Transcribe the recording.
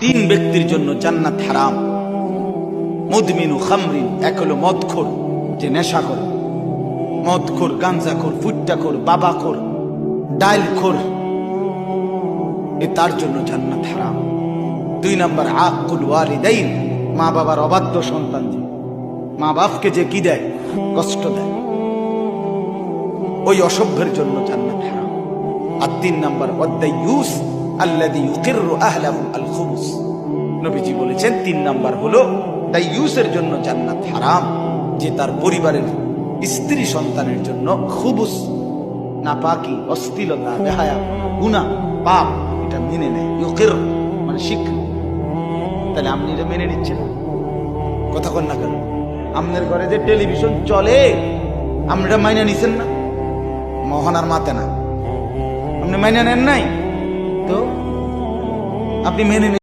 তিন ব্যক্তির জন্য জান্নাত হারাম। মুদমিনু খামরিন, এক হলো মদখোর, যে নেশা করে, মদখোর, গাঞ্জাখোর, ফুট্টাখোর, বাবাখোর, ডাইলখোর, এ তার জন্য জান্নাত হারাম। দুই নাম্বার আকুল ওয়ালিদাইন, মা বাবার অবাধ্য সন্তান, যে মা বাপকে যে কি দেয়, কষ্ট দেয়, ওই অসভ্যের জন্য জান্নাত হারাম। আর তিন নাম্বার ওয়াদ্দায়ুস আল্লাযী ইউকিররু আহলাহু আল খুবুস, নবীজি বলেছেন তিন নাম্বার হলো দায়ুসের জন্য জান্নাত হারাম, যে তার পরিবারের স্ত্রী সন্তানের জন্য খুবুস, নাপাকি, অশ্লীলতা, বেহায়া, গুনাহ, পাপ, এটা মেনে নেয়। ইউকির মানে শিক্ষা। তাহলে আপনি এটা মেনে নিচ্ছেন, কথা কন না কেন? আপনার ঘরে যে টেলিভিশন চলে, আমরা মাইনে নিছেন না? মহানার মাতে না, আপনি মাইনে নেন নাই, তো আপনি মেনে